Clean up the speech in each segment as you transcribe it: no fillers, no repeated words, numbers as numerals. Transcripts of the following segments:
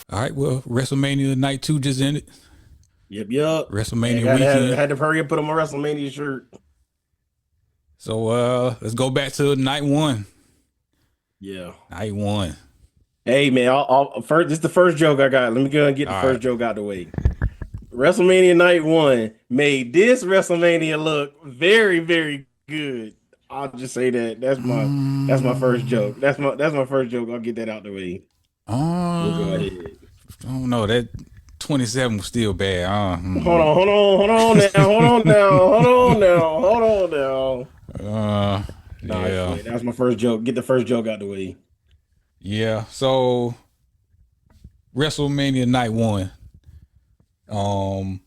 All right, well, WrestleMania Night 2 just ended. Yep. And WrestleMania got weekend. had to hurry up put on my WrestleMania shirt. So let's go back to night one. Yeah. Night one. Hey man, I'll first this is the first joke I got. Let me go and get the All first right. joke out the way. WrestleMania Night One made this WrestleMania look very, very good. I'll just say that. That's my first Um, joke. That's my first joke. I'll get that out the way. We'll go uh, ahead. I don't know. That 27 was still bad. Hold on now, hold on now. Uh, Nah, yeah. yeah, that's my first joke. Get the first joke out the way. Yeah. So WrestleMania Night one. Um,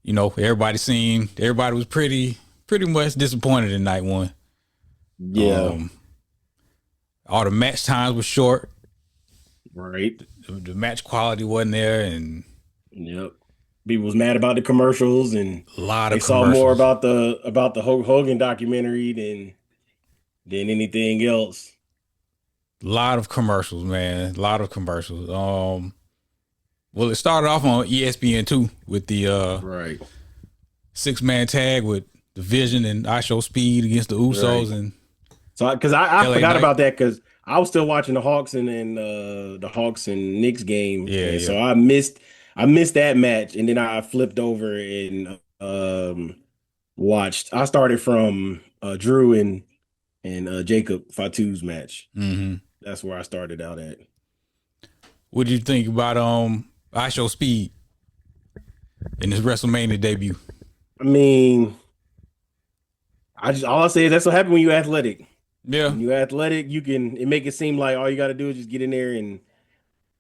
everybody was pretty much disappointed in night one. Yeah, Um, all the match times were short. right. The match quality wasn't there, and Yep. People was mad about the commercials, and a lot they of saw more commercials. about the Hulk Hogan documentary than anything else. A lot of commercials, man. A lot of commercials. Well, it started off on ESPN two with the Right, 6-man tag with the Vision and I Show Speed against the right. Usos and So, because I LA forgot Knight. about that because I was still watching the Hawks and the Hawks and Knicks game, Yeah, and yeah. so I missed that match, and then I flipped over and watched. I started from Drew and Jacob Fatu's match. Hmm. That's where I started out at. What did you think about I Show Speed in his WrestleMania debut? I mean, I just all I say is that's what happened when you're athletic. Yeah, When you're athletic, you can it make it seem like all you got to do is just get in there and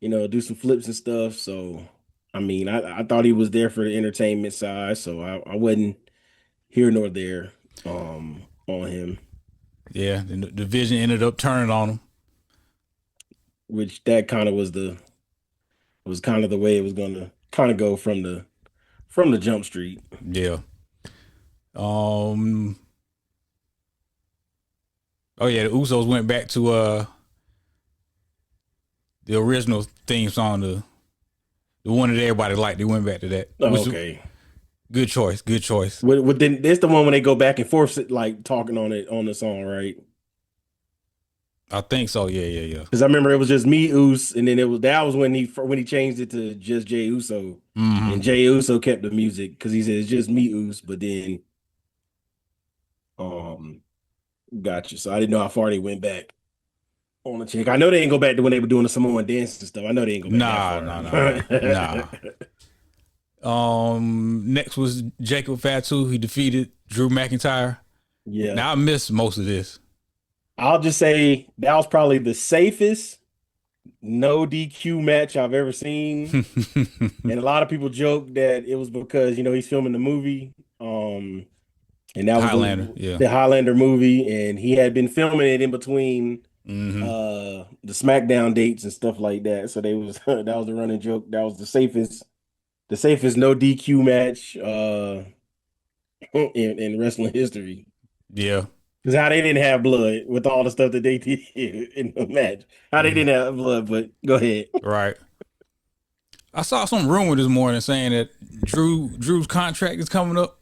do some flips and stuff. So, I mean, I thought he was there for the entertainment side, so I wasn't here nor there on him, yeah. And the Vision ended up turning on him. which that kind of was kind of the way it was gonna kind of go from the jump street. Yeah. Um. Oh yeah, the Usos went back to the original theme song, the one that everybody liked. They went back to that, Oh, which okay. good choice. Good choice. Then this the one when they go back and forth like talking on it on the song, right? I think so. Yeah, yeah, yeah. Because I remember it was just me, Us, and then that was when he changed it to just Jay Uso, Hmm. and Jay Uso kept the music because he said it's just me, Us, but then um, gotcha. So I didn't know how far they went back on the check. I know they didn't go back to when they were doing the Samoan dance and stuff. I know they didn't go back that Nah, far. nah, nah, nah, nah. Next was Jacob Fatu. He defeated Drew McIntyre. Yeah, Now I missed most of this. I'll just say that was probably the safest no DQ match I've ever seen. And a lot of people joke that it was because he's filming the movie, and that was Highlander. the Yeah. the Highlander movie, and he had been filming it in between Hmm. the SmackDown dates and stuff like that. So they was that was the running joke. That was the safest no DQ match in wrestling history. Yeah. Because how they didn't have blood with all the stuff that they did in the match. How they Yeah. didn't have blood, but go ahead. Right. I saw some rumor this morning saying that Drew's contract is coming up.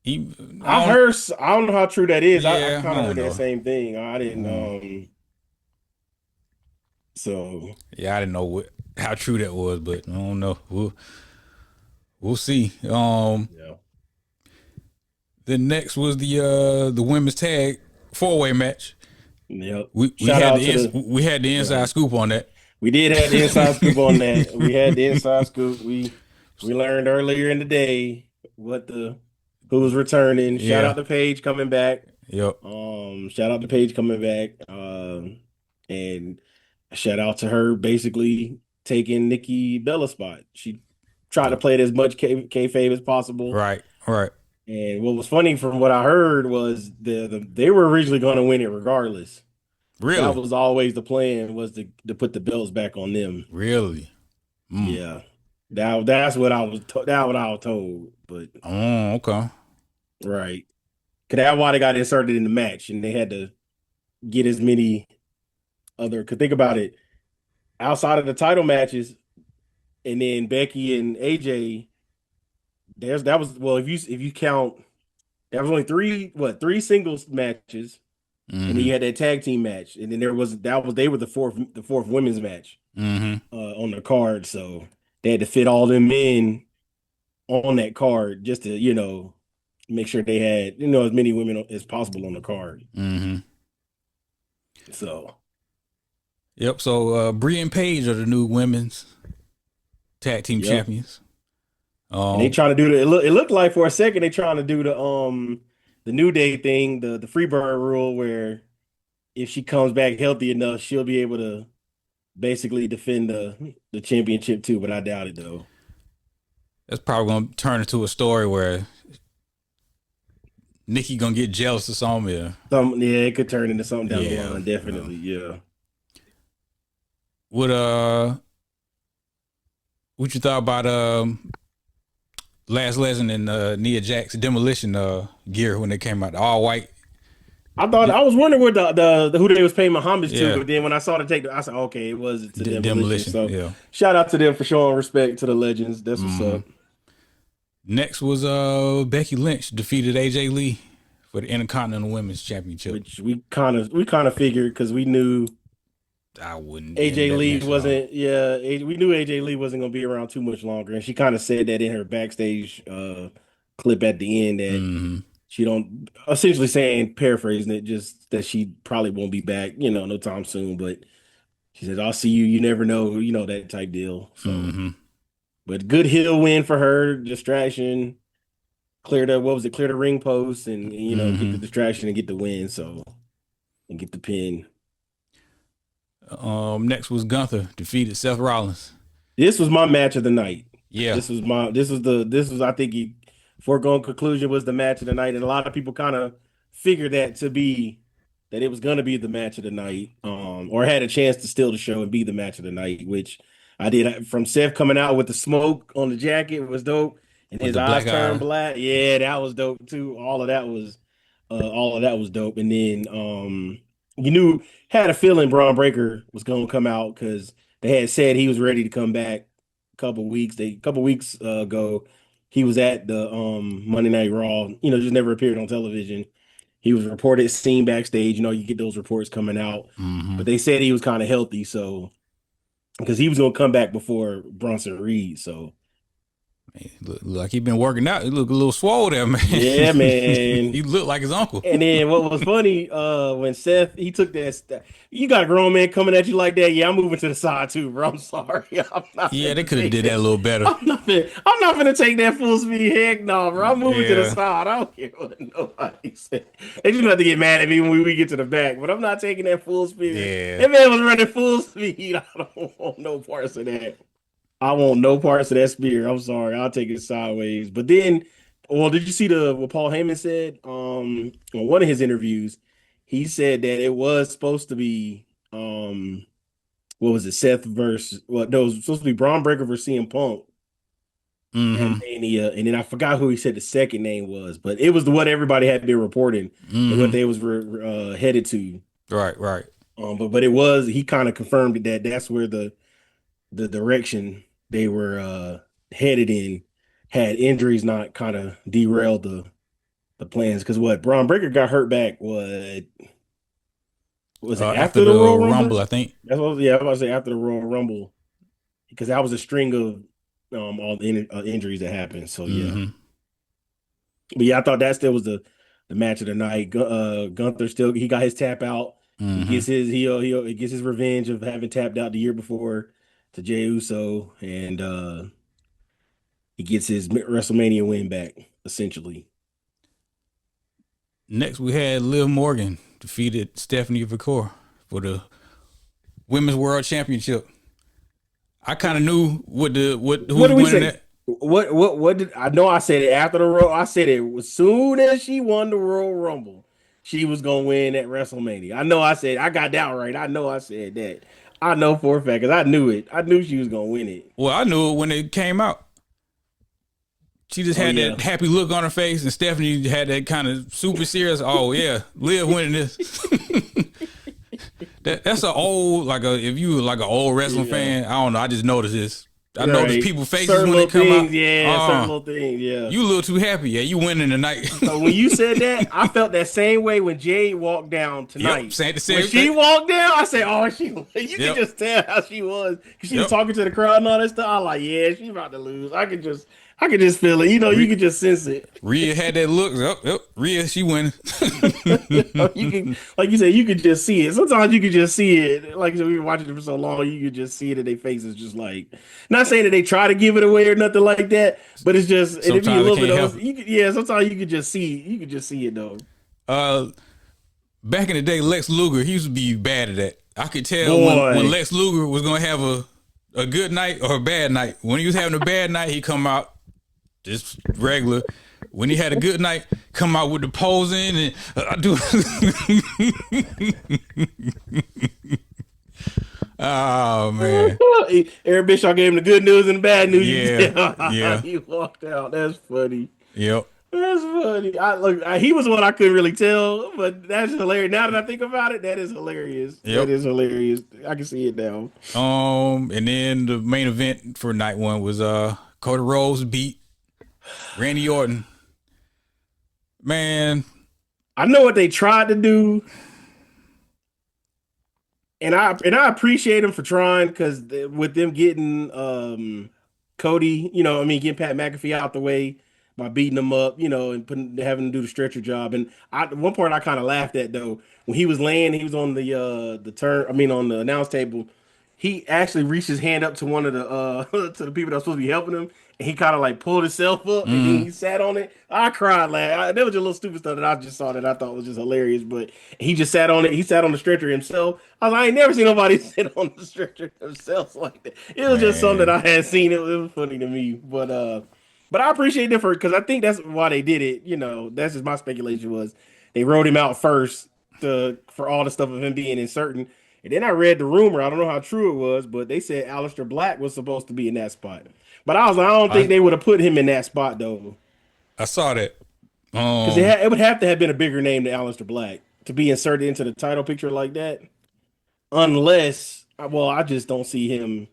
He, I I don't. heard. I don't know how true that is. I Yeah, I kind of don't heard that know. same thing. I didn't. Mm. So Yeah, I didn't know how true that was, but I don't know. We'll see. yeah. Then next was the women's tag 4-way match. Yep. We Shout had out to the we had the inside right. scoop on that. We did have the inside scoop on that. We had the inside scoop. We learned earlier in the day what the who was returning. Shout Yeah. out to Paige coming back. Yep. Shout out to Paige coming back. And shout out to her basically taking Nikki Bella's spot. She tried to Yep. play it as much kayfabe as possible. Right. Right. And what was funny from what I heard was they were originally going to win it regardless. That Really. was always the plan was to put the belts back on them. Really. Mm. Yeah, that's what I was that what I was told. But Oh, okay. right, cause that's why they got inserted in the match, and they had to get as many other. Cause think about it, outside of the title matches, and then Becky and AJ, that was well if you count, there was only three singles matches, and then Mm-hmm. you had that tag team match, and then they were the fourth women's match Mm-hmm. on the card, so they had to fit all them in on that card just to make sure they had as many women as possible on the card. Mm-hmm. So Yep. So Bree and Paige are the new women's tag team yep, champions. and they trying to do it looked like for a second they trying to do the New Day thing, the Freebird rule, where if she comes back healthy enough, she'll be able to basically defend the championship too. But I doubt it though. That's probably gonna turn into a story where Nikki gonna get jealous of something. Yeah. Yeah, it could turn into something down the Yeah. line. Definitely, yeah. What what you thought about Last Lesson and Nia Jax demolition gear when they came out, the all white? I was wondering what the who they was paying my homage to, Yeah. but then when I saw the take, I said, okay, it was to demolition. Demolition. So Yeah. shout out to them for showing respect to the legends. That's what's Mm-hmm. up. Next was Becky Lynch defeated AJ Lee for the Intercontinental Women's Championship. Which we kind of figured because we knew I wouldn't be in AJ that Lee match at all. wasn't. Yeah, we knew AJ Lee wasn't gonna be around too much longer, and she kind of said that in her backstage clip at the end that Mm-hmm. she don't essentially saying paraphrasing it just that she probably won't be back, no time soon. But she says, "I'll see you. You never know, that type deal." So, Mm-hmm. but good heel win for her. Distraction, clear the ring post, and get the Mm-hmm. distraction and get the win. So and get the pin. Next was Gunther defeated Seth Rollins. This was my match of the night. Yeah. This was I think foregone conclusion was the match of the night, and a lot of people kind of figured that it was gonna be the match of the night, or had a chance to steal the show and be the match of the night, which I did. From Seth coming out with the smoke on the jacket was dope, and With his the eyes black turned eye. black. Yeah, that was dope too. All of that was dope, and then you knew had a feeling Braun Breaker was gonna come out because they had said he was ready to come back a couple weeks ago. He was at the Monday Night Raw, just never appeared on television. He was reported seen backstage. You get those reports coming out, Mm-hmm. but they said he was kind of healthy, so because he was gonna come back before Bronson Reed. So Look like he been working out. He look a little swole there, man. yeah, man. He looked like his uncle. And then what was funny, when Seth he took you got a grown man coming at you like that. Yeah, I'm moving to the side too, bro. I'm sorry. I'm not Yeah, they gonna could have take did that a little better. I'm not gonna take that full speed. Heck no, bro. I'm moving to the Yeah. side. I don't care what nobody said. They just have to get mad at me when we get to the back, but I'm not taking that full speed. Yeah. That man was running full speed. I don't want no parts of that. I want no parts of that spear. I'm sorry. I'll take it sideways. But then, well, did you see what Paul Heyman said? On one of his interviews, he said that it was supposed to be what was it, Seth versus what? No, it was supposed to be Braun Breaker versus CM Punk at Mm-hmm. Mania, and then I forgot who he said the second name was, but it was what everybody had been reporting and what Mm-hmm. they was headed to. Right, right. But it was he kind of confirmed that that's where the direction they were headed in, had injuries not kind of derailed the plans. Because what Braun Breaker got hurt back, what was it After after the the Royal Rumble, Rumble? I think. That's what yeah, I was about to say after the Royal Rumble, because that was a string of all the injuries that happened. So yeah, Mm-hmm. but yeah, I thought that still was the match of the night. Gunther still he got his tap out. He Mm-hmm. gets his he gets his revenge of having tapped out the year before to Jey Uso, and he gets his WrestleMania win back, essentially. Next, we had Liv Morgan defeated Stephanie McMahon for the Women's World Championship. I kind of knew who What was did we winning say? that. What did I know? I said it after the Royal. I said it as soon as she won the Royal Rumble, she was gonna win at WrestleMania. I know. I said I got that right. I know. I said that. I know for a fact because I knew it. I knew she was gonna win it. Well, I knew it when it came out. She just Oh had yeah. that happy look on her face, and Stephanie had that kind of super serious. Oh yeah, Liv winning this. That's a old like a if you like an old wrestling Yeah. fan. I don't know. I just noticed this. I notice Right. people faces Certain when they little come things, out. yeah, certain little things, yeah. You a little too happy. Yeah, you winning tonight. So when you said that, I felt that same way when Jade walked down Yep, tonight. saying the When same she thing. walked down, I said, "Oh, she." You could Yep, just tell how she was because she was yep. talking to the crowd and all that stuff. I was like, "Yeah, she's about to lose." I could just feel it. You know, you could just sense it. Rhea had that look. Yep, yep. Rhea, she winning. You can, like you said, you could just see it. Sometimes you could just see it. Like I said, we were watching it for so long, you could just see it in their faces, just like not saying that they try to give it away or nothing like that, but it's just it'd be a Sometimes they little bit can't of help it. you could, yeah. Sometimes you could just see it though. Uh, Back in the day, Lex Luger, he used to be bad at that. I could tell when Boy, Lex Luger was gonna have a good night or a bad night. When he was having a bad night, he come out just regular. When he had a good night, come out with the posing and I do. Oh man, Eric Bischoff gave him the good news and the bad news. You yeah, can tell yeah, he walked out. That's funny. yep. That's funny. He was one I couldn't really tell, but that's hilarious. Now that I think about it, that is hilarious. That Yep. is hilarious. I can see it now. And then the main event for night one was Cody Rhodes beat Randy Orton. Man, I know what they tried to do, and I appreciate them for trying because with them getting Cody, getting Pat McAfee out the way by beating him up, and having him do the stretcher job. And one part I kind of laughed at though when he was laying, he was on on the announce table. He actually reached his hand up to one of the to the people that was supposed to be helping him, and he kind of like pulled himself up, and then he sat on it. I cried, laugh. There was just little stupid stuff that I just saw that I thought was just hilarious. But he just sat on it. He sat on the stretcher himself. I was like, I ain't never seen nobody sit on the stretcher themselves like that. It was just something that man. I had seen. It was funny to me, but I appreciate it for because I think that's why they did it. That's just my speculation was they wrote him out first for all the stuff of him being uncertain. And then I read the rumor. I don't know how true it was, but they said Aleister Black was supposed to be in that spot. But I was like, I don't think I they would have put him in that spot though, I saw that. because it would have to have been a bigger name than Aleister Black to be inserted into the title picture like that. Unless, well, I just don't see him.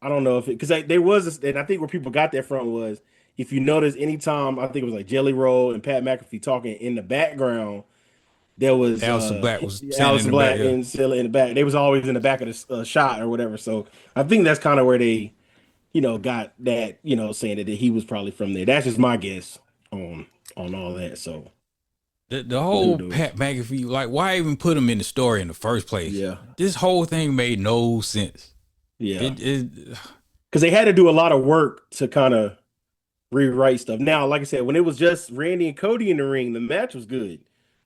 I don't know if it because there was, and I think where people got that from was if you notice, anytime I think it was like Jelly Roll and Pat McAfee talking in the background, there was Alistair Black was standing in Alice the back. Black Yeah. and Scylla in the back. They was always in the back of the shot or whatever. So I think that's kind of where they, got that, saying that he was probably from there. That's just my guess on all that. So The who whole knows? Pat McAfee, like, why even put him in the story in the first place? Yeah, This whole thing made no sense. yeah, It because they had to do a lot of work to kind of rewrite stuff. Now, like I said, when it was just Randy and Cody in the ring, the match was good.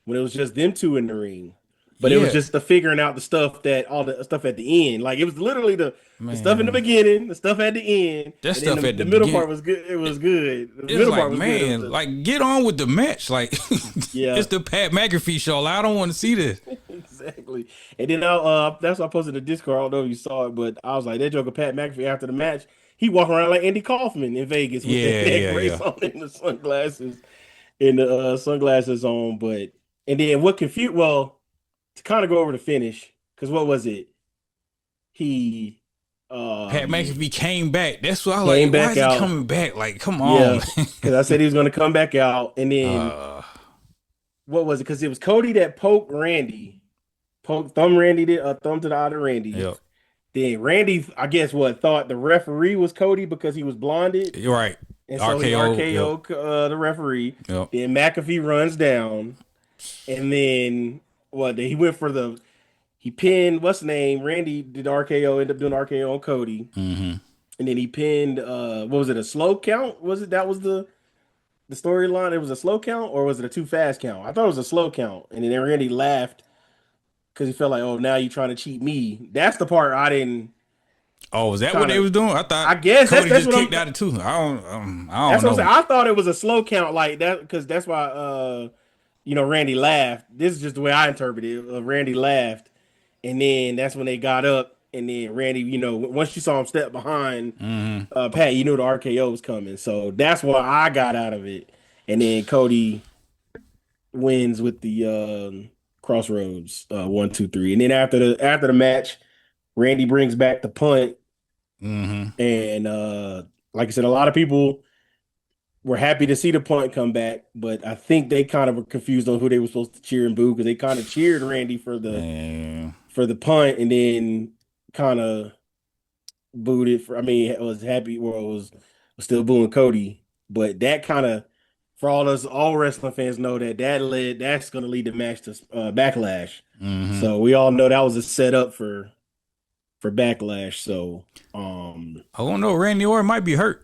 When it was just them two in the ring, but it was yeah, just the figuring out the stuff that all the stuff at the end. Like it was literally the stuff in the man. beginning, the stuff at the end, That and then stuff at the the middle beginning, part was good. It was good. The it was middle like, part was good. It was man, like, get on with the match. Like, yeah, it's the Pat McAfee show. Like, I don't want to see this. exactly. And then that's why I posted the Discord. I don't know if you saw it, but I was like, that joke of Pat McAfee after the match. He walking around like Andy Kaufman in Vegas with that Yeah, neck yeah, brace yeah. on and the sunglasses on. But and then what confused? Well, to kind of go over the finish, because what was it? He Pat McAfee came back. That's why I was came like, why back is he out. coming back? Like, come on. Yeah, because I said he was going to come back out, and then uh, what was it? Because it was Cody that poked Randy, thumb Randy did thumb to the eye of Randy. yep. Then Randy, I guess what thought the referee was Cody because he was blinded, You're right. and so he RKO. Yep. RKO the referee. Yep. Then McAfee runs down, and then what? He went for he pinned what's the name? Randy did RKO, ended up doing RKO on Cody, Mm-hmm. and then he pinned what was it? A slow count? Was it that was the storyline? It was a slow count, or was it a too fast count? I thought it was a slow count, and then Randy laughed because he felt like, oh, now you trying to cheat me. That's the part I didn't Oh, is that what kind they of. was doing? I thought I guess Cody that's just what kicked I'm. out of two. I That's don't what I'm saying. know. I thought it was a slow count like that because that's why Randy laughed. This is just the way I interpreted it. Randy laughed, and then that's when they got up, and then Randy, once you saw him step behind Mm-hmm. Pat, you knew the RKO was coming. So that's what I got out of it. And then Cody wins with the Crossroads, 1, 2, 3. And then after the match, Randy brings back the punt. Mm-hmm. And like I said, a lot of people were happy to see the punt come back, but I think they kind of were confused on who they were supposed to cheer and boo because they kind of cheered Randy Man. for the punt and then kind of booed it for. I mean, it was happy or was still booing Cody, but that kind of for all wrestling fans know that's going to lead the match to Backlash. Mm-hmm. So we all know that was a setup for Backlash. So I don't know. Randy Orton might be hurt.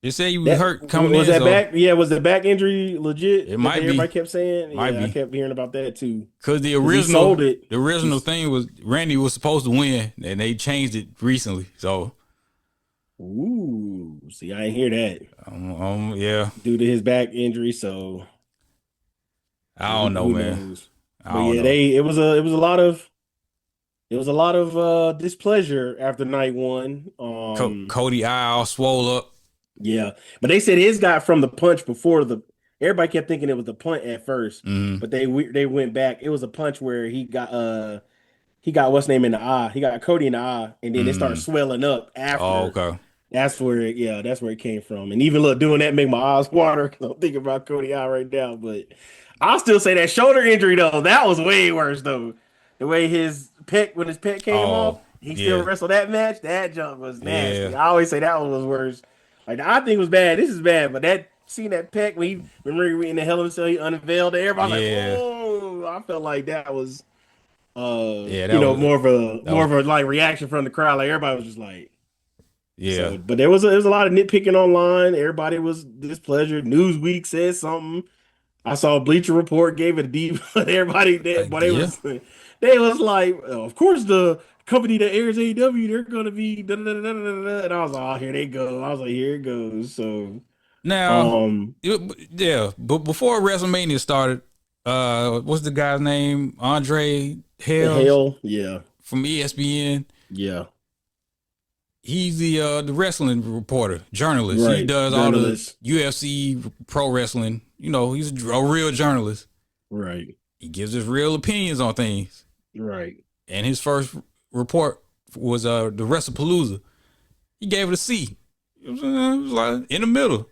They say he was that hurt coming was in. that So back. Yeah, was the back injury legit? it might be. Everybody kept saying. Might Yeah, I be. kept hearing about that too. Because the He sold it. original thing was Randy was supposed to win, and they changed it recently. So, Ooh, see, I didn't hear that yeah, due to his back injury. So I don't know, who man. knows? I But don't yeah, know. it was a lot of displeasure after night one. Cody eye all swole up. Yeah, but they said his got from the punch before the. Everybody kept thinking it was the punt at first, Mm-hmm. but they went back. It was a punch where he got what's name in the eye. He got Cody in the eye, and then it started Mm-hmm. swelling up Oh, after. okay. That's where it came from. And even look, doing that make my eyes water because I'm thinking about Cody eye right now. But I'll still say that shoulder injury though, that was way worse though. The way when his pec came off, Oh, he still yeah, wrestled that match. That jump was nasty. yeah, I always say that one was worse. Like I think it was bad. This is bad, but seeing that pec when he remember in the Hell in a Cell he unveiled it, everybody was like, yeah, oh, I felt like that was yeah. That was more of a like reaction from the crowd. Like everybody was just like. yeah. So, but there was a lot of nitpicking online. Everybody was displeasure. Newsweek said something. I saw Bleacher Report gave it a D, but everybody did. But Yeah. they was like, of course the company that airs AEW, they're gonna be da, da, da, da, da, da. And I was like, oh, here they go. I was like, here it goes. So, Now, yeah, but before WrestleMania started, what's the guy's name? Andre Hales hell, yeah, from ESPN. yeah, He's the wrestling reporter, journalist. He right, does journalist, all the UFC, pro wrestling. You know, he's a real journalist. right, He gives his real opinions on things. right. And his first report was the WrestlePalooza. He gave it a C. It was like in the middle.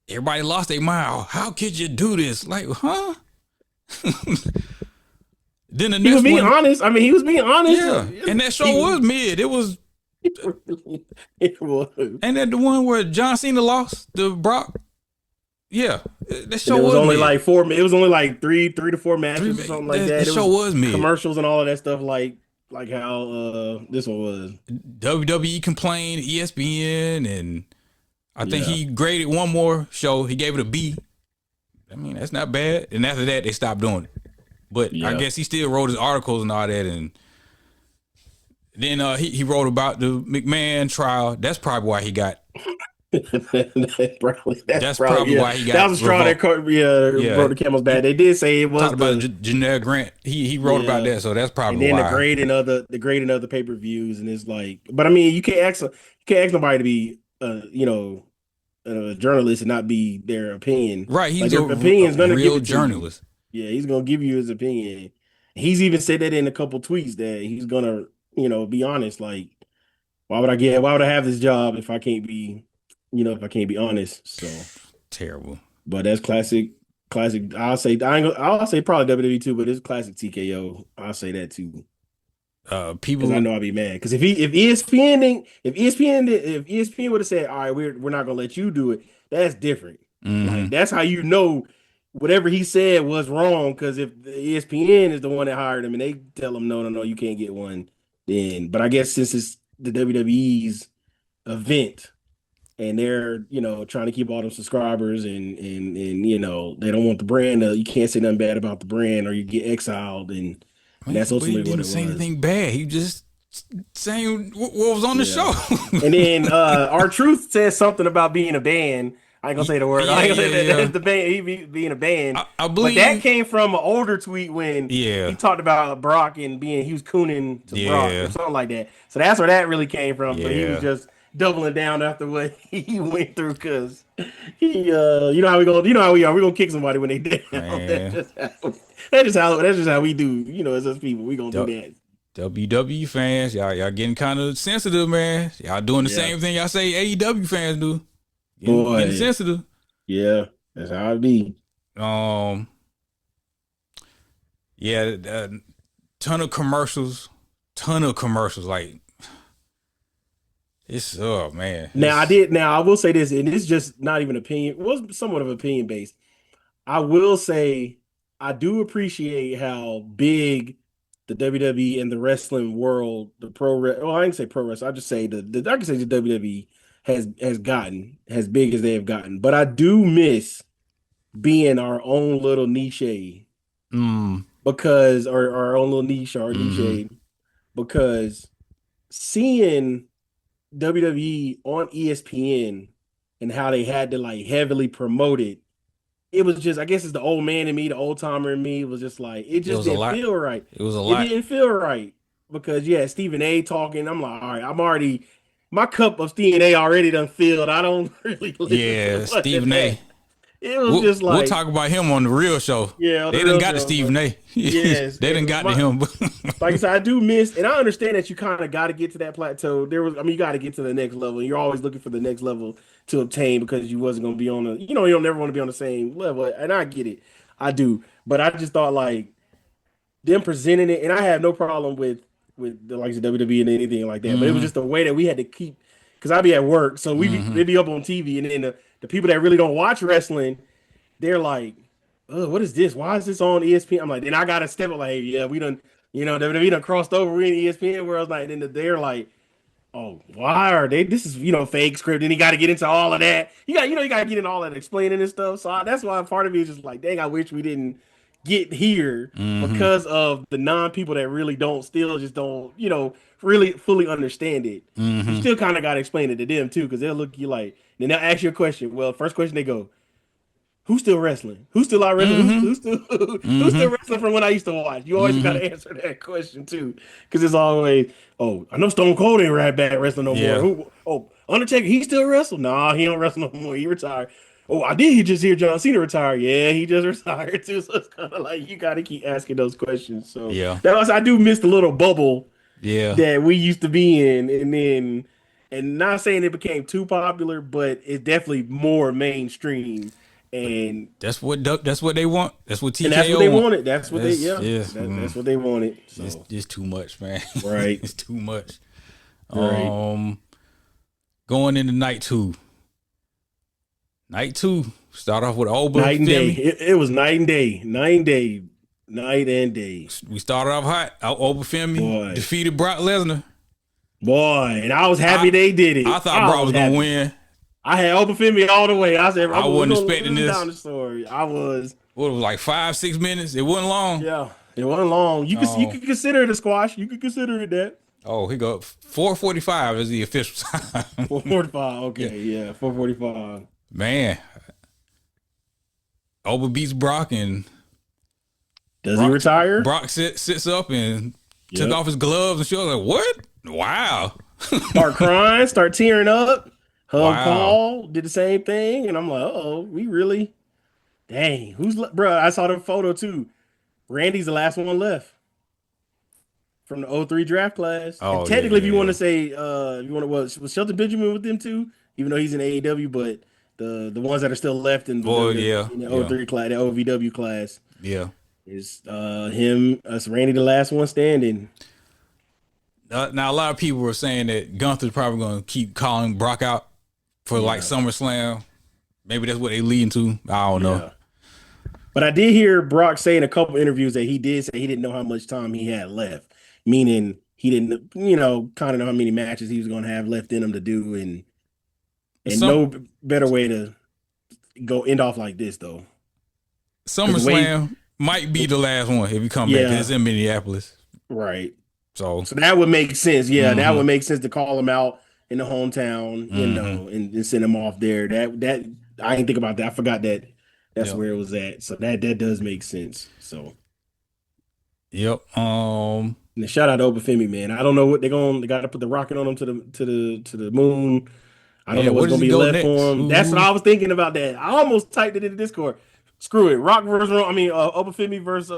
Everybody lost their mind. How could you do this? Like, huh? Then the He next was being one, honest. I mean, he was being honest. yeah. And that show was mid. It was, It was. and then the one where John Cena lost to Brock. Yeah, that show And it was only mid. like four. It was only like three to four matches or something like that. The show was mid. Commercials and all of that stuff, like how this one was. WWE complained, ESPN, and I think Yeah. he graded one more show. He gave it a B. I mean, that's not bad. And after that, they stopped doing it. But I Yeah. guess he still wrote his articles and all that. And then he wrote about the McMahon trial. That's probably why he got. That's probably yeah. why he got That was a straw that broke the camel's back. They did say it was Talked about Janelle Grant. He wrote about that, so that's and probably then why. the grading of the pay per views, and it's like, but I mean, you can't ask nobody to be a journalist and not be their opinion. Right, he's like, a, their opinion's gonna give real it to journalist. you. Yeah, he's gonna give you his opinion. He's even said that in a couple tweets that he's gonna be honest. Like, why would I have this job if I can't be honest? So Terrible. but that's classic. I'll say probably WWE too, but it's classic TKO. I'll say that too. People, Because I know I'd be mad. Because if ESPN would have said, all right, we're not gonna let you do it, that's different. Like that's how you know whatever he said was wrong. Because if the ESPN is the one that hired him and they tell him no, you can't get one, then but I guess since it's the WWE's event and they're trying to keep all them subscribers and they don't want the brand you can't say nothing bad about the brand or you get exiled and that's ultimately what it was. He didn't say anything bad. He just saying what was on the show. And then R-Truth says something about being a band. I ain't gonna say the word. I ain't gonna say that. That's the band. He being a band. I believe, but that came from an older tweet when he talked about Brock and he was cooning to Brock or something like that. So that's where that really came from. But he was just doubling down after what he went through because you know how we go, you know how we are. We're gonna kick somebody when they down. Man, That's just how we do, you know, as us people. We gonna do du- that. WWE fans, y'all getting kind of sensitive, man. Y'all doing the Yeah. same thing y'all say AEW fans do. Getting Boy. sensitive. Yeah. That's how it be. Um, yeah, ton of commercials. Like it's man, it's Now I will say this, and it's just not even opinion, it was somewhat of opinion based. I will say I do appreciate how big the WWE and the wrestling world, the well, I didn't say pro wrestling, I just say I can say the WWE has gotten as big as they have gotten. But I do miss being our own little niche mm, because or our own little niche or mm-hmm. niche because seeing WWE on ESPN and how they had to like heavily promote it, it was just, I guess it's the old man in me, the old timer in me, was just like, it It just was a didn't lot. feel right. It was a It lot. didn't feel right because yeah, Stephen A talking. I'm like, all right, I'm already my cup of Stephen A already done filled. I don't really listen to Yeah, much of Stephen A. that. It was We'll just we'll like, talk about him on the real show. yeah, on the They done real got to show, but Stephen A. yes, They done got to my him. like I said, I do miss, and I understand that you kind of got to get to that plateau. I mean, you got to get to the next level. And you're always looking for the next level to obtain because you wasn't going to be on the, you know, you don't never want to be on the same level. And I get it, I do. But I just thought like them presenting it, and I have no problem with the likes of WWE and anything like that. But it was hmm just the way that we had to keep, because I'd be at work, so hmm they'd be up on TV, and then the people that really don't watch wrestling, they're like, "Oh, what is this? Why is this on ESPN?" I'm like, then I gotta step up like, hey, yeah, we done, you know, WWE done crossed over. We in ESPN world, like, then they're like, oh, why are they? This is, you know, fake script, and you got to get into all of that. You got to get into all that explaining and stuff. So that's why part of me is just like, dang, I wish we didn't get here hmm because of the non people that really don't, still just don't, you know, really fully understand it. You hmm still kind of got to explain it to them too, because they'll look at you like, then they'll ask you a question. Well, first question they go, who's still wrestling? Who's still out wrestling? hmm Who's still who's hmm still wrestling from when I used to watch? You always got hmm to answer that question too, because it's always, oh, I know Stone Cold ain't right back wrestling no more. Yeah. Who? Oh, Undertaker, he still wrestle? Nah, he don't wrestle no more. He retired. Oh, I did. He just hear John Cena retire. Yeah, he just retired too. So it's kind of like you got to keep asking those questions. So Yeah. that was, I do miss the little bubble Yeah. that we used to be in, and then, and not saying it became too popular, but it's definitely more mainstream. And That's what they want. That's what and that's what they TKO want. wanted. That's what they, That's yeah. yeah. That's what they wanted. It's So just too much, man. right, It's too much. right. Um, Going into night two. Night two. Start off with Oba. Night and Feel day. me? It was night and day, night and day, night and day. We started off hot. Oba, feel me? Boy, Defeated Brock Lesnar. boy, and I was happy I they did I it. thought I Brock was was gonna happy. win. I had open Femi all the way. I said, I we're wasn't gonna expecting lose down this. the story. I was, What it was like 5 6 minutes. It wasn't long. yeah. It wasn't long. You Oh, could consider it a squash. You could consider it that. oh, he go 4:45 is the official time. 445. Yeah, Okay, yeah, 445. man. Oba beats Brock and Does he retire? Brock sits up and took Yep. off his gloves and she was like, "What? Wow, Start crying, start tearing up. Hug wow." Paul, did the same thing, and I'm like, oh, we really, dang, bro? I saw the photo too. Randy's the last one left from the '03 draft class. And Oh yeah, technically, if yeah, you want to yeah, say, if you want to, was Shelton Benjamin with them too? Even though he's in AEW, but the ones that are still left in boy, yeah, in the yeah, '03 class, the OVW class, yeah. is us, Randy, the last one standing. Now a lot of people were saying that Gunther's probably going to keep calling Brock out for like Yeah, SummerSlam. Maybe that's what they leading to. I don't know. yeah. But I did hear Brock say in a couple interviews that he did say he didn't know how much time he had left, meaning he didn't, you know, kind of know how many matches he was going to have left in him to do, and Some no better way to go end off like this though, because the way, SummerSlam might be the last one if you come back 'cause yeah, it's in Minneapolis. right. So, So that would make sense. Yeah, that mm-hmm, would make sense to call him out in the hometown, you mm-hmm, know, and send him off there. That I didn't think about that. I forgot that that's yeah. where it was at. So that does make sense. So Yep. And shout out to Obafemi, man. I don't know what they got to put the rocket on him to the moon. I don't Yeah. know Where what's does gonna he be go left for next? him. That's what I was thinking about. That I almost typed it in the Discord. Screw it, Rock versus Obafemi versus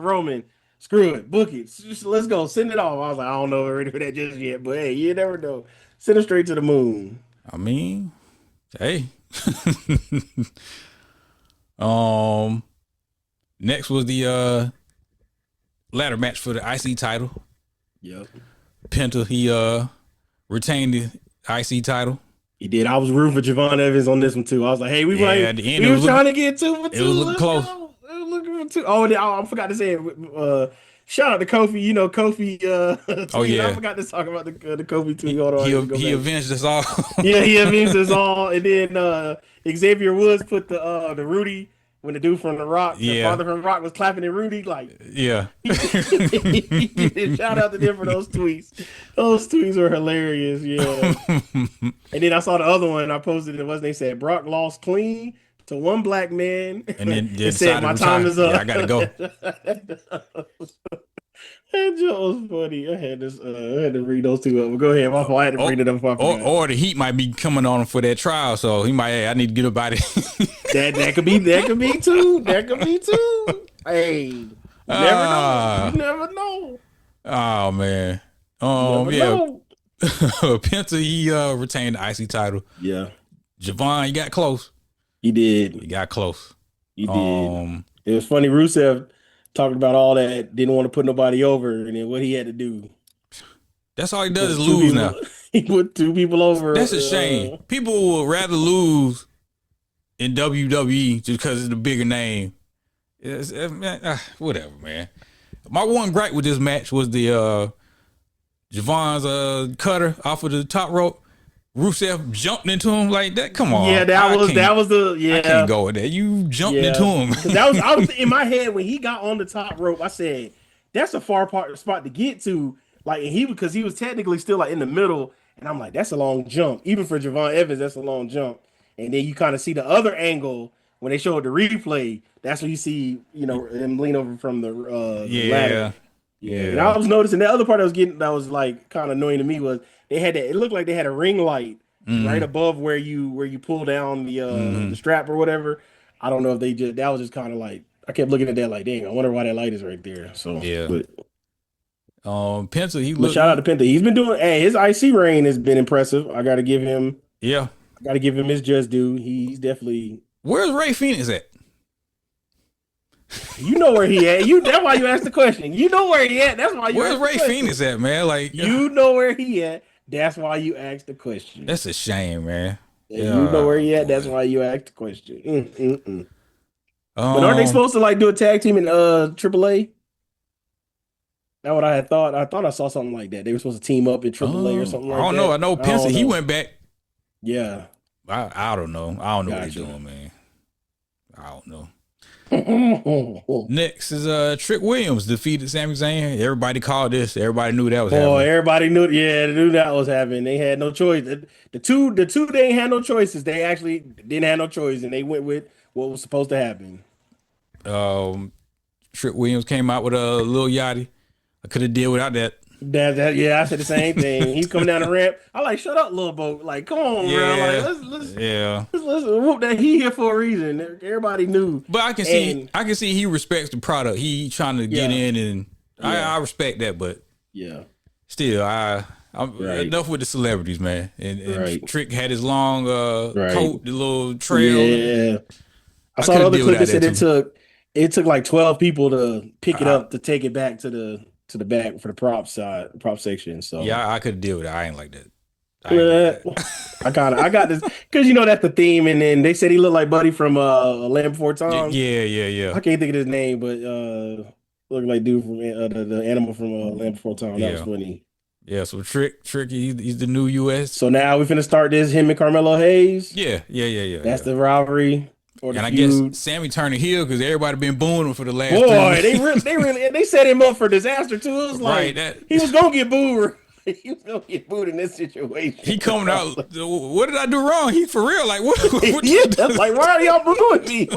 Roman. Screw it, book it. Let's go. Send it off. I was like, I don't know if we're ready for that just yet, but hey, you never know. Send him straight to the moon. I mean, hey. um. Next was the ladder match for the IC title. Yep. Penta, he retained the IC title. He did. I was rooting for Javon Evans on this one too. I was like, hey, At the end, we were trying to get 2 for 2. it was looking Let's close. go. We were looking for 2. Oh, and I forgot to say it. Shout out to Kofi. You know Kofi. Oh tweet. yeah, I forgot to talk about the Kofi tweet. Hold on, he avenged us all. Yeah, he avenged us all. And then Xavier Woods put the Rudy when the dude from the Rock, the father from the Rock, was clapping at Rudy. Like, yeah. Shout out to them for those tweets. Those tweets were hilarious. Yeah. And then I saw the other one. I posted it. They said Brock lost clean to one black man, And then it said my time is up. Yeah, I gotta go. That joke was funny. I had to read those two up. But go ahead. I had to read it up. Or the heat might be coming on him for that trial, so he might. Hey, I need to get up out of here. That could be too. That could be too. Hey, you never know. You never know. Oh man. Know. Penta, he retained the IC title. Yeah. Javon, he got close. He did. He got close. He did. It was funny. Rusev talking about all that, didn't want to put nobody over, and then what he had to do. That's all he does is lose now. He put 2 people over. That's a shame. People would rather lose in WWE just because it's the bigger name. Whatever, man. My one gripe with this match was the Javon's cutter off of the top rope. Rusev jumped into him like that. Come on. Yeah, that was I can't go with that. You jumped into him. I was in my head when he got on the top rope. I said, that's a far spot to get to. Like, and because he was technically still like in the middle, and I'm like, that's a long jump. Even for Javon Evans, that's a long jump. And then you kind of see the other angle when they showed the replay. That's when you see, him lean over from the ladder. Yeah. And I was noticing the other part that was like kind of annoying to me was they had it looked like they had a ring light right above where you pull down the strap or whatever. I don't know if that was just kind of like, I kept looking at that like, dang, I wonder why that light is right there. So yeah. But Penta, shout out to Penta. He's been doing his IC reign has been impressive. I gotta give him his just due. He's definitely. Where's Ray Phoenix at? You know where he at. That's why you asked the question. You know where he at. That's why you Where's Ray Phoenix at, man? Like, you know where he at. That's why you asked the question. That's a shame, man. You know where he at. That's why you asked the question. But aren't they supposed to like do a tag team in AAA? That's what I had thought. I thought I saw something like that. They were supposed to team up in AAA or something like that. I don't know. I know Penta, he went back. Yeah. I don't know. I don't know what he's doing, man. I don't know. Next is Trick Williams defeated Sami Zayn. Everybody called this. Everybody knew that was happening. Everybody knew. Yeah, they knew that was happening. They had no choice. The two they ain't had no choices. They actually didn't have no choice, and they went with what was supposed to happen. Trick Williams came out with a little Yachty. I could have did without that. I said the same thing. He's coming down the ramp. I like, shut up, little boat. Like, come on, bro. Like, let's whoop that. He here for a reason. Everybody knew. But I can see he respects the product. He trying to get in, and I respect that. But still, I'm enough with the celebrities, man. And Trick had his long coat, the little trail. Yeah, I saw another clip that said it took like 12 people to pick it up to take it back to the back for the prop section. So I could deal with it. I ain't like that. I got this because that's the theme, and then they said he looked like Buddy from Land Before Time. Yeah. I can't think of his name, but looked like dude from the animal from Land Before Time. That was funny. Yeah, so Trick, he's the new US. So now we finna start this him and Carmelo Hayes. Yeah. That's the rivalry. And I guess Sammy turning heel because everybody been booing him for the last. Boy, they really they set him up for disaster too. It was like he was gonna get booed he was gonna get booed in this He situation. coming out. What did I do wrong? He for real? Like what? Yeah, that's like, why are y'all booing me?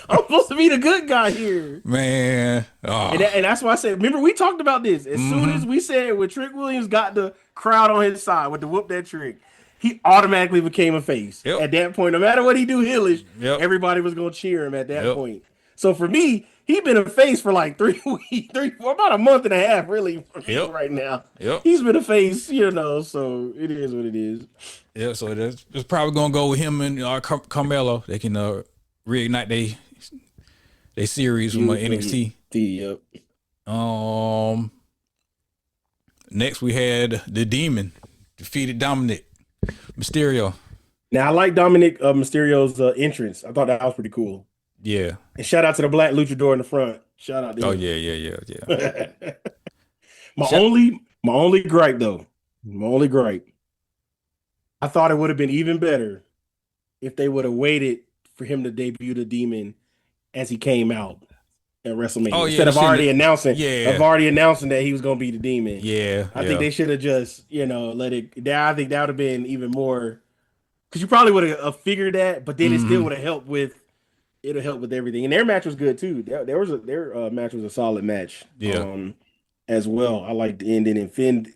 I'm supposed to be the good guy here. Man. Oh. And that's why I said, remember, we talked about this. As soon Mm-hmm. as we said when Trick Williams got the crowd on his side with the whoop that trick, he automatically became a face. Yep. At that point, no matter what he do heelish, Yep. everybody was gonna cheer him at that Yep. point. So for me, he been a face for like 3 weeks, for about a month and a half, really, for me Yep. right now. Yep. He's been a face, so it is what it is. Yeah. So it's probably gonna go with him and Carmelo. They can reignite they series from NXT. Yep. Next we had the Demon defeated Dominic Mysterio. Now I like Dominic Mysterio's entrance. I thought that was pretty cool. Yeah. And shout out to the black luchador in the front. Shout out to Oh him. yeah. My only gripe though, I thought it would have been even better if they would have waited for him to debut the Demon as he came out at WrestleMania Oh, yeah, instead of already announcing that he was going to be the Demon. Yeah. I think they should have just let it. I think that would have been even more, because you probably would have figured that, but then it still would have helped with. It'll help with everything, and their match was good too. Their match was a solid match. Yeah. As well. I liked the ending, and Finn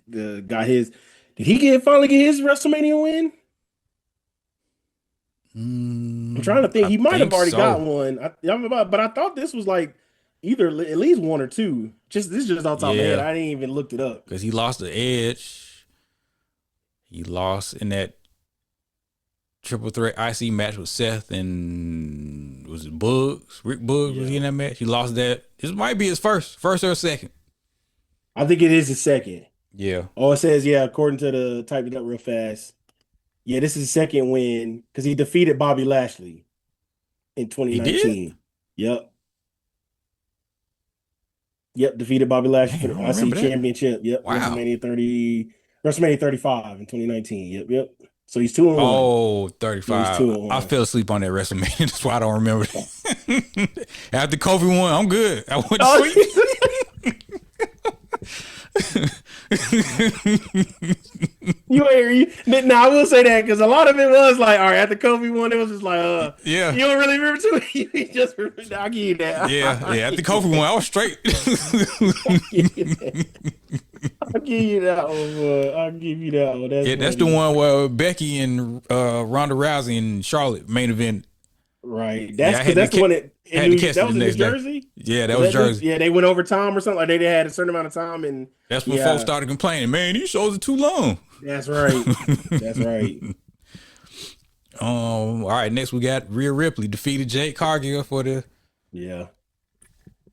got his. Did he finally get his WrestleMania win? I'm trying to think. He might have already got one. But I thought this was like either at least one or two. This is just off the top of my head. I didn't even look it up because he lost the Edge. He lost in that triple threat IC match with Seth and was it Bugs? Rick Bugs was he in that match? He lost that. This might be his first or second. I think it is his second. Yeah. Oh, it says, according to the type it up real fast. Yeah, this is his second win because he defeated Bobby Lashley in 2019. Yep. Defeated Bobby Lashley for the IC Championship. Yep. Wow. WrestleMania 35 in 2019. Yep. So he's 2-1. Oh, 35. Yeah, I fell asleep on that WrestleMania. That's why I don't remember that. After Kofi won, I'm good. I went to sleep. Now I will say that because a lot of it was like, all right, after Kobe won, it was just like, yeah, you don't really remember too. You just remember, I'll give you that. Yeah, after Kobe won, I was straight. I'll give you that one, boy. I'll give you that one. That's the one where Becky and Ronda Rousey and Charlotte main event. Right. That's the one that was in New Jersey. Yeah, that was Jersey. Yeah, they went over time or something. Like they had a certain amount of time, and that's when folks started complaining. Man, these shows are too long. That's right. That's right. All right. Next, we got Rhea Ripley defeated Jade Cargill for the. Yeah.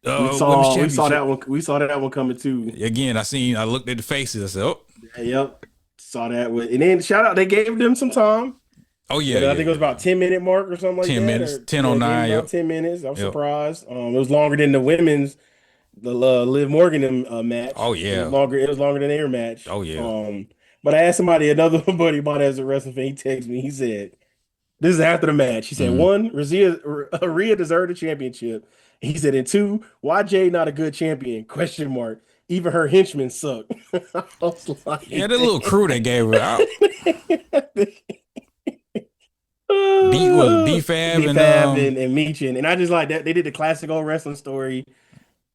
We saw that one. We saw that one coming too. Again, I looked at the faces. I said, "Oh, yep." Saw that one, and then shout out. They gave them some time. Oh yeah, I think it was about 10-minute mark or something like 10 that. 10 minutes, 10:09. Yep. 10 minutes. I was surprised. It was longer than the women's, the Liv Morgan match. Oh yeah, it was longer than their match. Oh yeah. But I asked another buddy about it as a wrestling fan. He texted me. He said, "This is after the match." He said, "One, Rhea deserved a championship." He said, "And two, why Jade not a good champion? Question mark. Even her henchmen suck." I was like, that little crew they gave her out. B-Fab and Meechin. And I just like that they did the classic old wrestling story.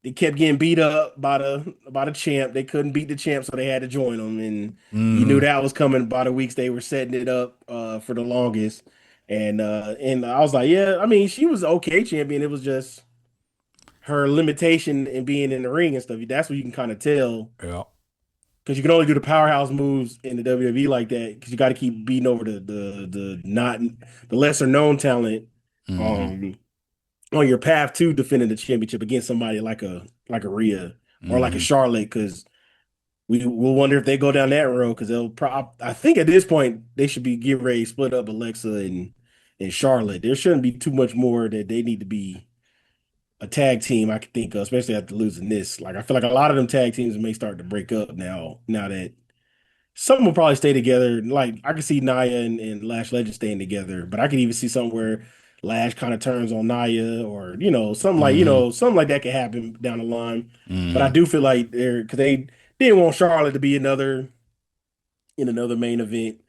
They kept getting beat up by the champ. They couldn't beat the champ, so they had to join them. And you knew that was coming by the weeks they were setting it up for the longest. And I was like, yeah, I mean, she was okay champion. It was just her limitation in being in the ring and stuff. That's what you can kind of tell. Yeah. Because you can only do the powerhouse moves in the WWE like that. Because you got to keep beating over the lesser known talent on your path to defending the championship against somebody like a Rhea or like a Charlotte. Because we'll wonder if they go down that road. Because I think at this point they should be getting ready to split up Alexa and Charlotte. There shouldn't be too much more that they need to be a tag team I could think of, especially after losing this. Like I feel like a lot of them tag teams may start to break up now that some will probably stay together. Like I could see Nia and Lash Legend staying together, but I could even see something where Lash kind of turns on Nia or something like that could happen down the line. But I do feel like because they didn't want Charlotte to be another in another main event.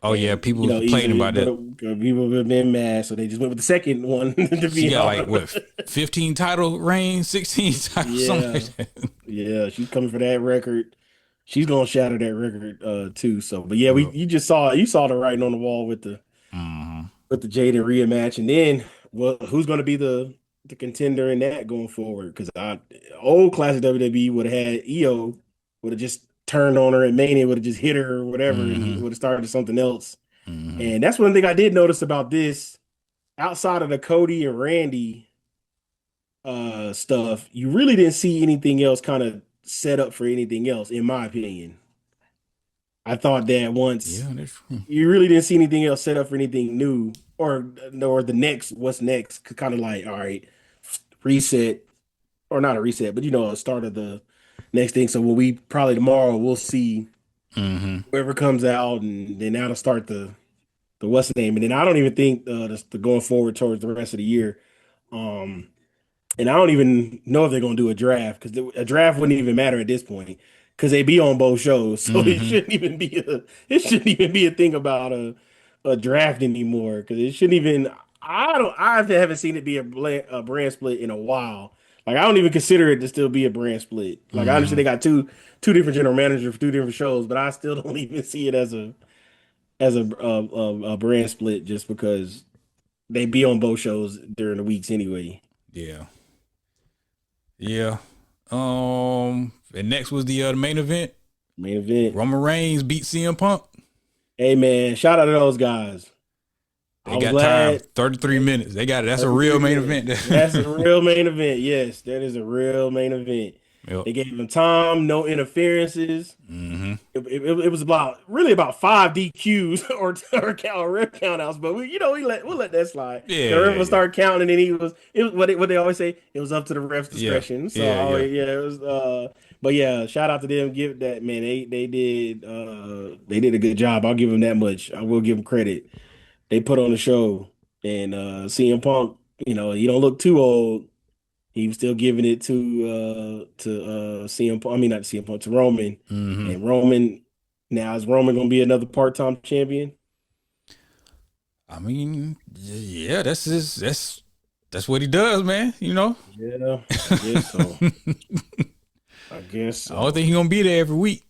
Oh yeah, And people was complaining easily, about but that. people have been mad, so they just went with the second one. To She be got like honest, what 15 title reigns, 16 titles, something yeah, like that. yeah, she's coming for that record. She's gonna shatter that record too. So, but yeah, we Well, you saw the writing on the wall mhm. with the Jada rematch, and then well, who's gonna be the contender in that going forward? Because I old classic WWE would have had Io would have just turned on her at Mania, would have just hit her or whatever, and Mhm. would have started something else. Mhm. And that's one thing I did notice about this. Outside of the Cody and Randy stuff, you really didn't see anything else kind of set up for anything else, in my opinion. I thought that once Yeah, that's true. you really didn't see anything else set up for anything new, or the next what's next, kind of like, all right, reset, or not a reset, but a start of the next thing. So when we probably tomorrow we'll see Mhm. whoever comes out, and then that'll start the what's the name, and then I don't even think the going forward towards the rest of the year. Um, And I don't even know if they're gonna do a draft, because a draft wouldn't even matter at this point because they be on both shows. So it Mhm. shouldn't even be a thing about a draft anymore, because it shouldn't even. I haven't seen it be a brand split in a while. Like, I don't even consider it to still be a brand split. Like, I understand Mhm. they got two different general managers for two different shows, but I still don't even see it as a brand split, just because they be on both shows during the weeks anyway. Yeah. Yeah. And next was the main event. Main event. Roman Reigns beat CM Punk. Hey man, shout out to those guys. They I was got time, glad 33 they minutes. They got it. That's a real 33 main minutes. event. That's a real main event. Yes, that is a real main event. Yep. They gave him time, no interferences. Mm-hmm. It was about five DQs or ref count outs, but we'll let that slide. Yeah, The ref yeah, will yeah. start counting, and it was what they always say. It was up to the ref's Yeah. discretion. So Yeah, yeah. yeah, it was. But yeah, shout out to them. Give that man. They did a good job. I'll give them that much. I will give them credit. They put on the show, and CM Punk, he don't look too old. He was still giving it to CM Punk. I mean, not CM Punk, to Roman. Mm-hmm. And Roman, now is Roman gonna be another part-time champion? I mean, yeah, that's what he does, man. You know. Yeah, I guess so. I guess I don't think so. he's gonna be there every week.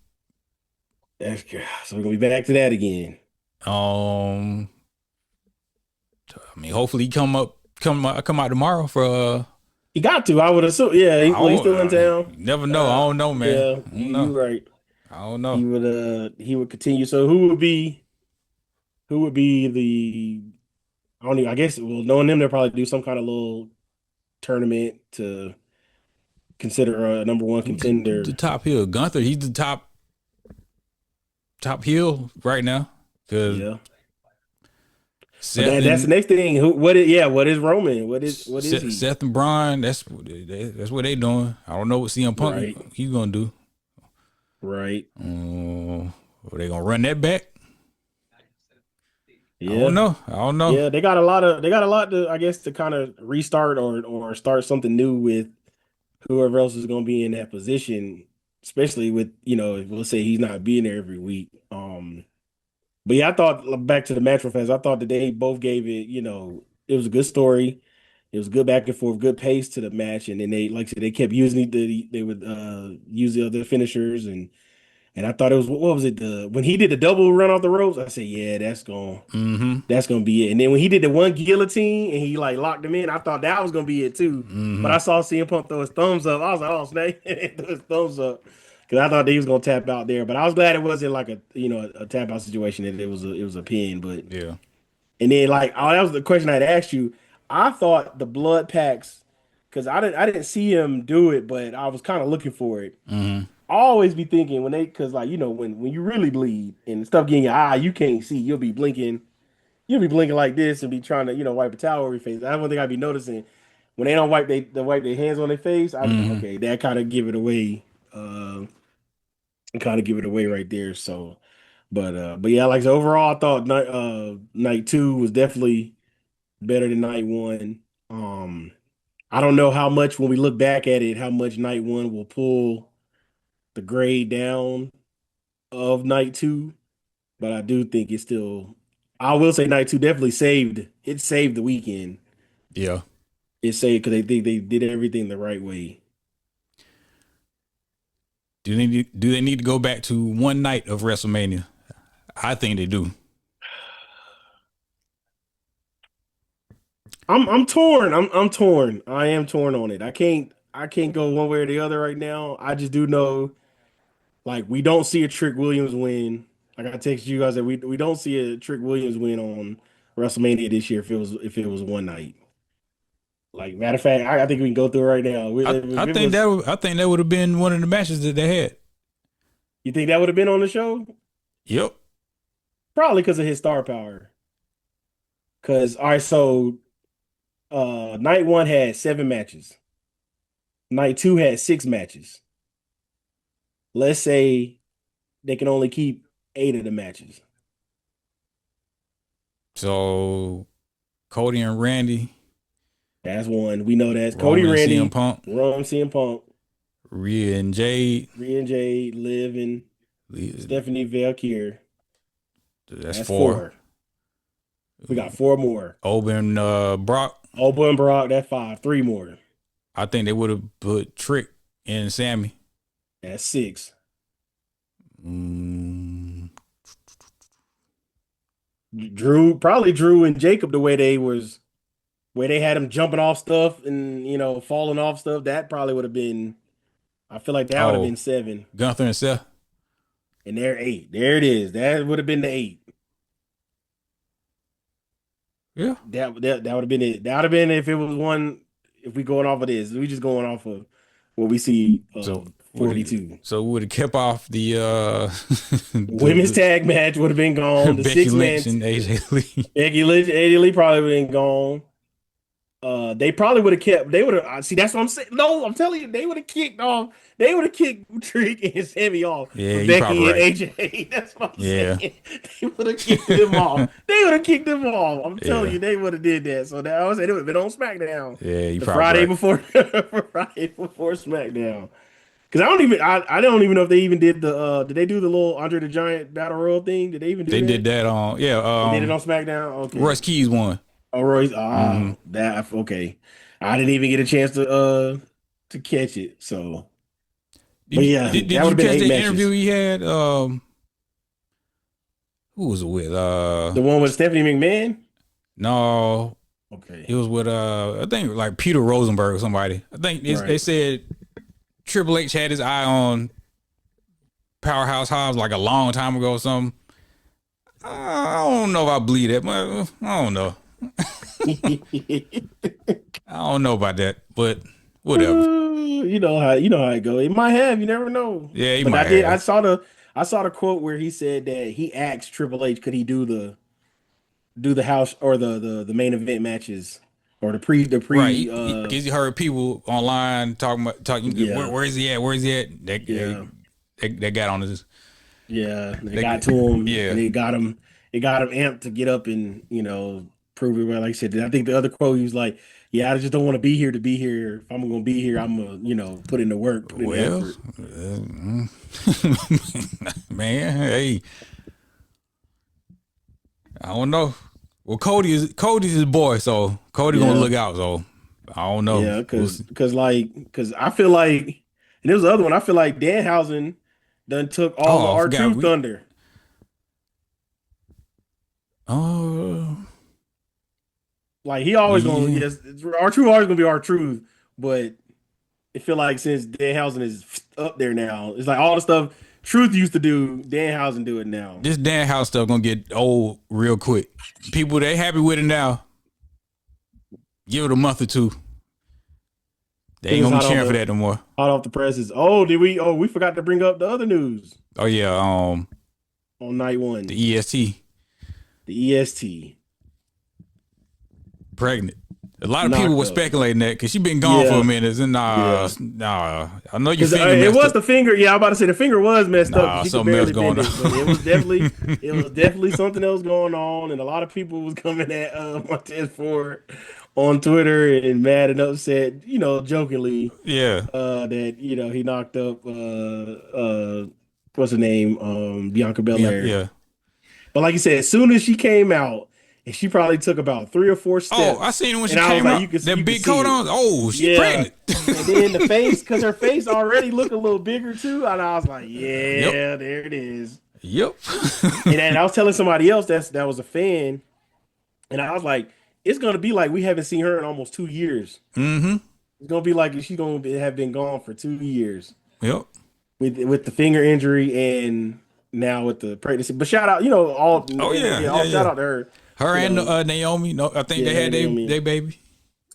That's good. So we're gonna be back to that again. Um, I mean, hopefully he come out tomorrow for He got to, I would assume. Yeah, I he's don't, still in town. you never know. I don't know, man. Yeah, I don't know. you right. I don't know. He would continue. So who would be the I don't even, I guess, well, knowing them, they'll probably do some kind of little tournament to consider a number one The contender. top heel, Gunther. He's the top heel right now because Yeah. But Seth that's the and next thing. What is Roman? What is he? Seth and Brian. That's what they doing. I don't know what CM Punk Right. he's gonna do. Right. Are they gonna run that back? I don't Yeah. know. I don't know. Yeah. They got a lot to, I guess, to kind of restart or start something new with whoever else is going to be in that position, especially with, we'll say he's not being there every week. But yeah, I thought, back to the match fans, I thought that they both gave it, it was a good story. It was good back and forth, good pace to the match. And then they, like I said, they kept using they would use the other finishers, and I thought it was, what was it? When he did the double run off the ropes, I said, yeah, Mm-hmm. that's gonna be it. And then when he did the one guillotine and he like locked him in, I thought that was gonna be it too. But Mm-hmm. I saw CM Punk throw his thumbs up. I was like, oh snake, throw his thumbs up, because I thought that he was gonna tap out there. But I was glad it wasn't like a tap out situation, that it was a pin. But Yeah. and then, like, oh, that was the question I'd asked you. I thought the blood packs, because I didn't see him do it, but I was kind of looking for it. Mm-hmm. I always be thinking, because, like, when you really bleed and stuff get in your eye, you can't see. You'll be blinking like this and be trying to, wipe a towel over your face. That's one thing I'd be noticing. When they don't wipe their hands on their face, I'd be like, Mm-hmm. okay, that kind of give it away. Kind of give it away right there. So, but yeah, like, so overall, I thought night two was definitely better than night one. I don't know how much, when we look back at it, how much night one will pull the grade down of night two. but I do think it's still. I will say night two definitely saved. It saved the weekend. Yeah. It saved because they think they did everything the right way. Do they need to go back to one night of WrestleMania? I think they do. I'm torn. I'm torn. I am torn on it. I can't go one way or the other right now. I just do know like we don't see a Trick Williams win. Like I texted you guys that we don't see a Trick Williams win on WrestleMania this year if it was one night. Like matter of fact, I think we can go through it right now. I If it think was, that would have been one of the matches that they had. you think that would have been on the show? Yep. Probably because of his star power. Because all right, so night one had 7 matches. Night two had 6 matches. Let's say they can only keep 8 of the matches. So Cody and Randy, That's one. We know that's Cody Roman and CM Randy, Punk, Roman CM Punk, Rhea and Jade. Rhea and Jade, Liv and Stephanie Valkyrie. That's That's four. 4. We got 4 more. Oben Brock. Oba and Brock, that's 5. 3 more. I think they would have put Trick and Sammy. That's 6. Mm, Probably Drew and Jacob, the way where they had him jumping off stuff and falling off stuff. That probably would have been. I feel like that would have been 7. Gunther and Seth. And they're 8. There it is. That would have been the 8. Yeah. That would have been it. That would have been if it was one. If we going off of this, we just going off of what we see. So 42. So we would have kept off the Women's tag match would have been gone. The Becky 6 Lynch man and AJ Lee. Becky Lynch, AJ Lee probably would have been gone. They probably would have kept. They would have. See, that's what I'm saying. No, I'm telling you, they would have kicked off. They would have kicked Trick and Sammy off. Yeah, with you Becky probably and right. AJ. That's what I'm Yeah. saying. They would have kicked them off. They would have kicked them off. I'm telling Yeah. you, they would have did that. So that I was saying it would have been on SmackDown. Yeah, you The probably Friday right. before Friday before SmackDown. Because I don't even know if they even did did they do the little Andre the Giant Battle Royal thing? Did they even do They that? did that on They did it on SmackDown. Okay. Russ Keys won. Oh, Royce. That okay. I didn't even get a chance to catch it. So, but yeah, Did that you would have been catch 8 the matches. interview he had? Who was it with? The one with Stephanie McMahon. No, Okay. it was with I think like Peter Rosenberg or somebody. I think they Right. said Triple H had his eye on Powerhouse Hobbs like a long time ago or something. I don't know if I believe that, but I don't know. I don't know about that, but whatever. You know how it goes. It might have. You never know. Yeah, he But might I did. have. I saw the quote where he said that he asked Triple H could he do the house or the main event matches or the pre Right, because he heard people online talking. Yeah. Where is he at? Where is he at? Yeah. They got on his. Yeah, they got to him. Yeah. And it got him amped to get up and prove it. Well, like I said, I think the other quote he was like, "Yeah, I just don't want to be here to be here. If I'm gonna be here, I'm gonna put in the work, put in the effort." Man, hey, I don't know. Well, Cody's his boy, so Cody gonna look out. So I don't know. Yeah, because I feel like, and there was the other one. I feel like Danhausen done took all the I forgot R-Truth thunder. Like he always gonna R-Truth always gonna be R-Truth, but I feel like since Danhausen is up there now, it's like all the stuff Truth used to do, Danhausen do it now. This Dan House stuff gonna get old real quick. People they happy with it now. Give it a month or two. They ain't gonna be cheering for that no more. Hot off the presses. Oh, we forgot to bring up the other news. Oh yeah, on night one. The EST. The EST. Pregnant. A lot of people were speculating that because she been gone for a minute. And nah. I know your finger. It was the finger. Yeah, I'm about to say the finger was messed up. She Something else going on. But it was definitely something else going on, and a lot of people was coming at Montez Ford on Twitter and mad and upset. Jokingly. Yeah. That he knocked up what's her name? Bianca Belair. Yeah. But like you said, as soon as she came out, and she probably took about 3 or 4 Oh, I steps, seen her when she and I was came like, out. That you could big coat see it. on. Oh, she Yeah. pregnant. And then the face, because her face already looked a little bigger too. And I was like, Yep. yeah, there it is. Yep. And then I was telling somebody else that was a fan, and I was like, it's gonna be like we haven't seen her in almost 2 years. Mm-hmm. It's gonna be like she's gonna have been gone for 2 years Yep. with the finger injury and now with the pregnancy. But shout out, all Oh and yeah. yeah, Yeah. all shout Yeah. out to her. Her You and know, Naomi. No, I think yeah, they her had and Naomi. they baby.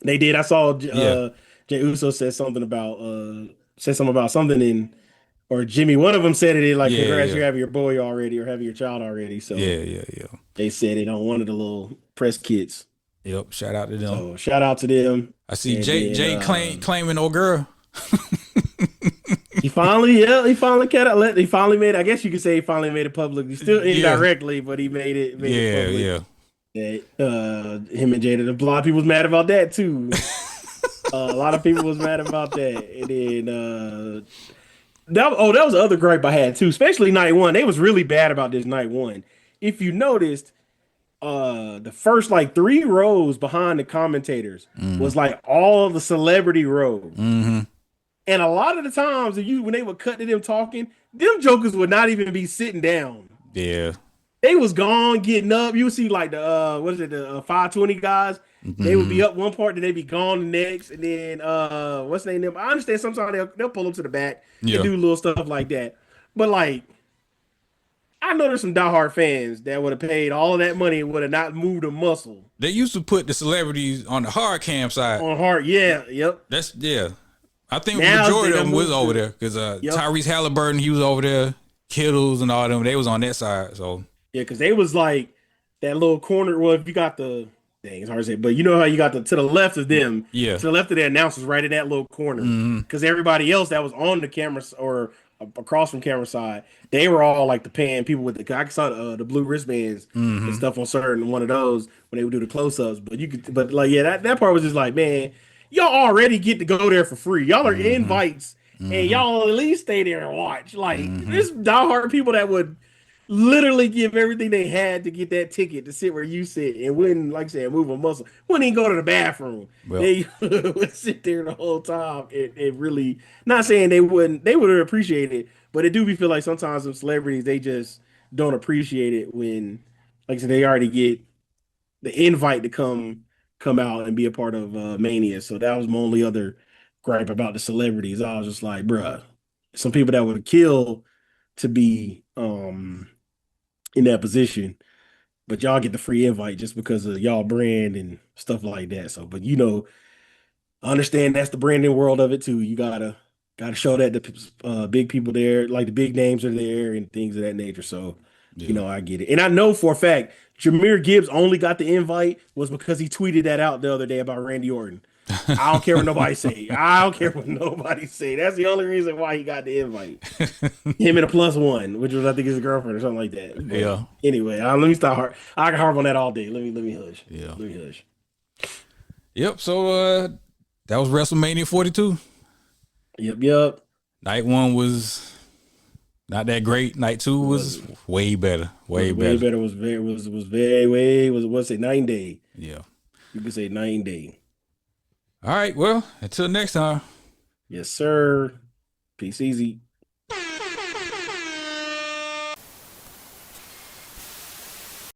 They did. I saw Yeah. Jay Uso said something about something in or Jimmy. One of them said it like, Yeah. "Congrats, Yeah. you're having your boy already or having your child already." So Yeah. Yeah. Yeah. they said it on one of the little press kits. Yep. Shout out to them. So shout out to them. I see And Jay then Jay claiming old girl. he finally, yeah, he finally cut out. He finally made. I guess you could say he finally made it public. He still Yeah. indirectly, but he made it Yeah. public. Yeah. That him and Jada. A lot of people was mad about that too. A lot of people was mad about that. And then that was the other gripe I had too, especially night one. They was really bad about this night one. If you noticed, the first like 3 rows behind the commentators Mm-hmm. was like all the celebrity rows. Mm-hmm. And a lot of the times when they would cut to them talking, them jokers would not even be sitting down. Yeah. They was gone getting up. You would see like the what is it, the 520 guys. They would be Mm-hmm. up one part, then they'd be gone the next, and then what's their name? I understand sometimes they'll pull up to the back and Yeah. do little stuff like that. But like I know there's some diehard fans that would have paid all of that money and would have not moved a muscle They used to put the celebrities on the hard cam side. on heart. Yeah, yep. That's yeah. I think the Now majority they of done them was moved over to- there because Yep. Tyrese Halliburton, he was over there. Kittles and all them, they was on that side. So Yeah, because they was like that little corner. Well, if you got dang, it's hard to say, but you know how you got to the left of them, yeah. to the left of the announcers, right in that little corner. Mm-hmm. Because everybody else that was on the camera or across from camera side, they were all like the pan people with the. I saw the blue wristbands and Mm-hmm. stuff on certain one of those when they would do the close ups. But like, yeah, that part was just like, man, y'all already get to go there for free. Y'all are Mm-hmm. invites, and Mm-hmm. y'all at least stay there and watch. Like, Mm-hmm. there's diehard people that would literally give everything they had to get that ticket to sit where you sit and wouldn't, like I said, move a muscle. Wouldn't even go to the bathroom. Well, They would sit there the whole time. It really, not saying they would appreciate it, but it do be feel like sometimes some celebrities, they just don't appreciate it when, like I said, they already get the invite to come out and be a part of Mania. So that was my only other gripe about the celebrities. I was just like, bruh, some people that would kill to be in that position, but y'all get the free invite just because of y'all brand and stuff like that. So, but I understand that's the branding world of it too. You gotta show that the big people there, like the big names are there and things of that nature. So, yeah. I get it, and I know for a fact Jameer Gibbs only got the invite was because he tweeted that out the other day about Randy Orton. I don't care what nobody say. I don't care what nobody say. That's the only reason why he got the invite. Him and a +1, which was I think his girlfriend or something like that. But Yeah. anyway, let me stop. I can harp on that all day. Let me hush. Yeah. Let me hush. Yep. So that was WrestleMania 42. Yep. Night one was not that great. Night two was way better. Way Way better. better. Was very way was what's it 9 day. Yeah. You could say 9 day. All right. Well, until next time. Yes, sir. Peace easy.